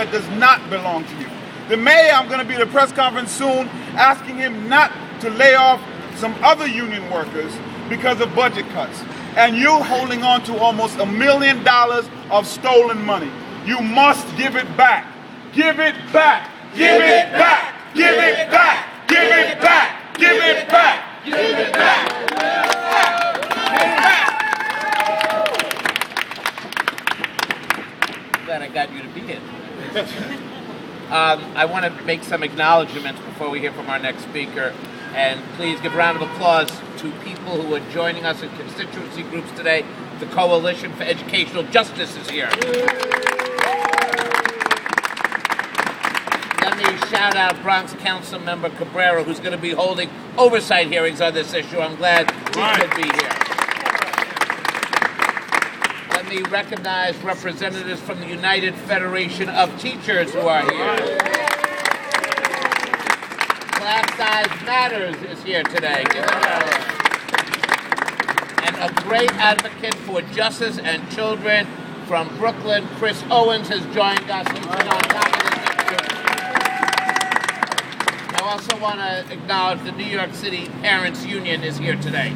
that does not belong to you. The mayor, I'm going to be at a press conference soon asking him not to lay off some other union workers because of budget cuts. And you holding on to almost $1 million of stolen money. You must give it back. Give it back. Give it back. Give it back. Give it back. Give it back. Give it back. Glad I got you to be here. I want to make some acknowledgments before we hear from our next speaker. And please give a round of applause to people who are joining us in constituency groups today. The Coalition for Educational Justice is here. Let me shout out Bronx Council Member Cabrera, who's going to be holding oversight hearings on this issue. I'm glad he could be here. Let me recognize representatives from the United Federation of Teachers who are here. Class Size Matters is here today. Give it up. And a great advocate for justice and children from Brooklyn, Chris Owens, has joined us. He's been on top of this issue. I also want to acknowledge the New York City Parents Union is here today.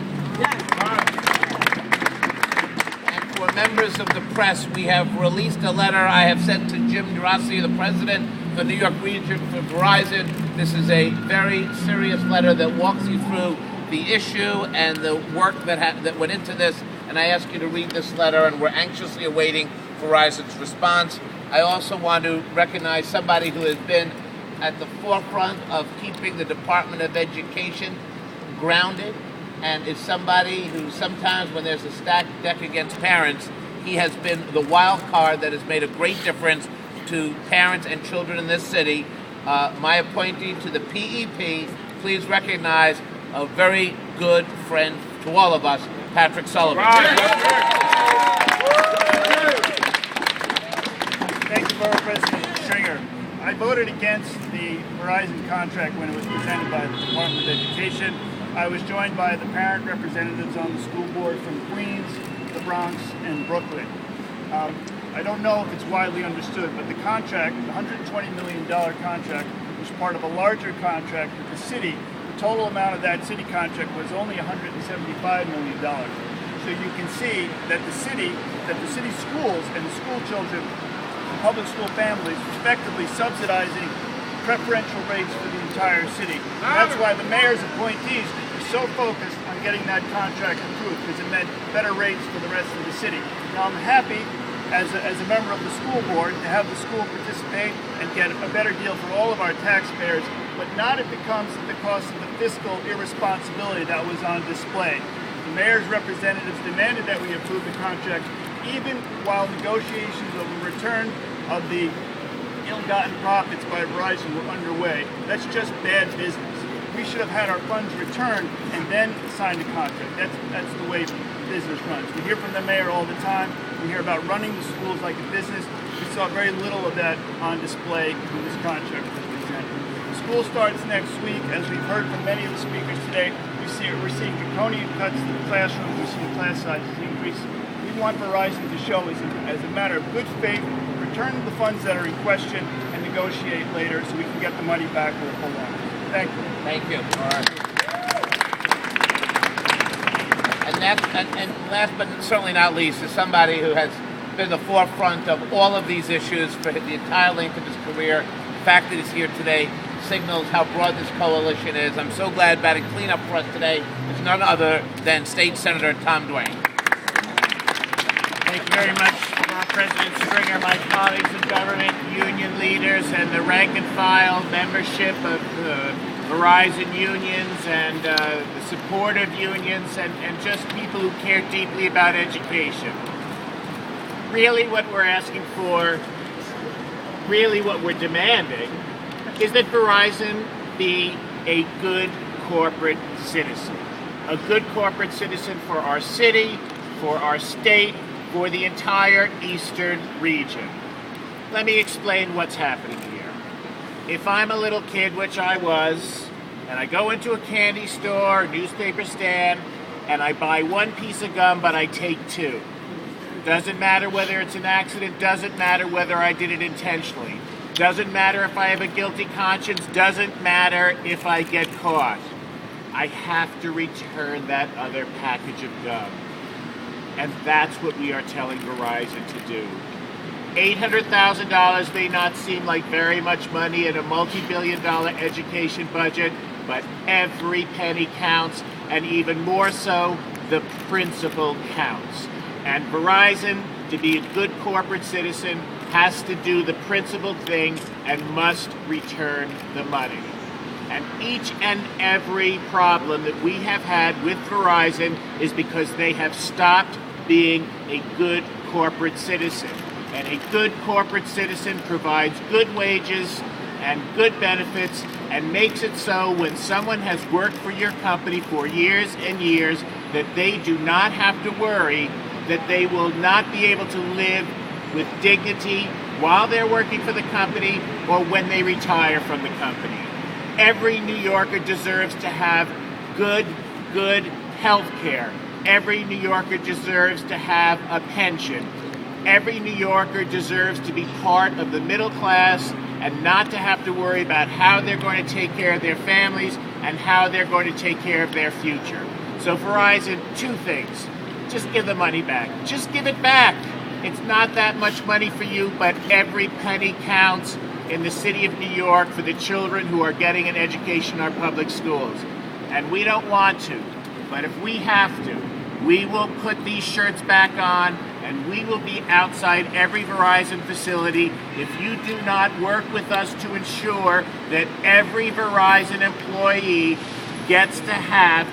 And for members of the press, we have released a letter I have sent to Jim Durasi, the president of the New York region for Verizon. This is a very serious letter that walks you through the issue and the work that went into this. And I ask you to read this letter, and we're anxiously awaiting Verizon's response. I also want to recognize somebody who has been at the forefront of keeping the Department of Education grounded, and is somebody who sometimes when there's a stacked deck against parents, he has been the wild card that has made a great difference to parents and children in this city. My appointee to the PEP, please recognize a very good friend to all of us, Patrick Sullivan. Thank you, Borough President Stringer. I voted against the Verizon contract when it was presented by the Department of Education. I was joined by the parent representatives on the school board from Queens, the Bronx, and Brooklyn. I don't know if it's widely understood, but the contract, the $120 million contract, was part of a larger contract with the city. The total amount of that city contract was only $175 million. So you can see that the city schools and the school children, the public school families, effectively subsidizing preferential rates for the entire city. And that's why the mayor's appointees are so focused on getting that contract approved, because it meant better rates for the rest of the city. Now I'm happy as a member of the school board to have the school participate and get a better deal for all of our taxpayers, but not at the cost of the fiscal irresponsibility that was on display. The mayor's representatives demanded that we approve the contract even while negotiations over return of the ill-gotten profits by Verizon were underway. That's just bad business. We should have had our funds returned and then signed a contract. That's the way business runs. We hear from the mayor all the time. We hear about running the schools like a business. We saw very little of that on display when this contract was presented. The school starts next week. As we've heard from many of the speakers today, we're seeing draconian cuts to the classrooms. We're seeing class sizes increase. We want Verizon to show as a matter of good faith, return the funds that are in question and negotiate later so we can get the money back or hold on. Thank you. Thank you. All right. And last but certainly not least is somebody who has been the forefront of all of these issues for the entire length of his career. The fact that he's here today signals how broad this coalition is. I'm so glad batting cleanup for us today is none other than State Senator Tom Duane. Thank you very much, President Stringer, my colleagues in government, union leaders, and the rank and file membership of Verizon unions and the supportive unions and just people who care deeply about education. Really what we're asking for, really what we're demanding, is that Verizon be a good corporate citizen. A good corporate citizen for our city, for our state, for the entire eastern region. Let me explain what's happening here. If I'm a little kid, which I was, and I go into a candy store, newspaper stand, and I buy one piece of gum, but I take two. Doesn't matter whether it's an accident, doesn't matter whether I did it intentionally. Doesn't matter if I have a guilty conscience. Doesn't matter if I get caught. I have to return that other package of gum. And that's what we are telling Verizon to do. $800,000 may not seem like very much money in a multi-billion-dollar education budget, but every penny counts, and even more so, the principle counts. And Verizon, to be a good corporate citizen, has to do the principled thing and must return the money. And each and every problem that we have had with Verizon is because they have stopped being a good corporate citizen. And a good corporate citizen provides good wages and good benefits and makes it so when someone has worked for your company for years and years that they do not have to worry that they will not be able to live with dignity while they're working for the company or when they retire from the company. Every New Yorker deserves to have good health care. Every New Yorker deserves to have a pension. Every New Yorker deserves to be part of the middle class and not to have to worry about how they're going to take care of their families and how they're going to take care of their future. So Verizon, two things. Just give the money back. Just give it back. It's not that much money for you, but every penny counts in the city of New York for the children who are getting an education in our public schools. And we don't want to, but if we have to, we will put these shirts back on and we will be outside every Verizon facility if you do not work with us to ensure that every Verizon employee gets to have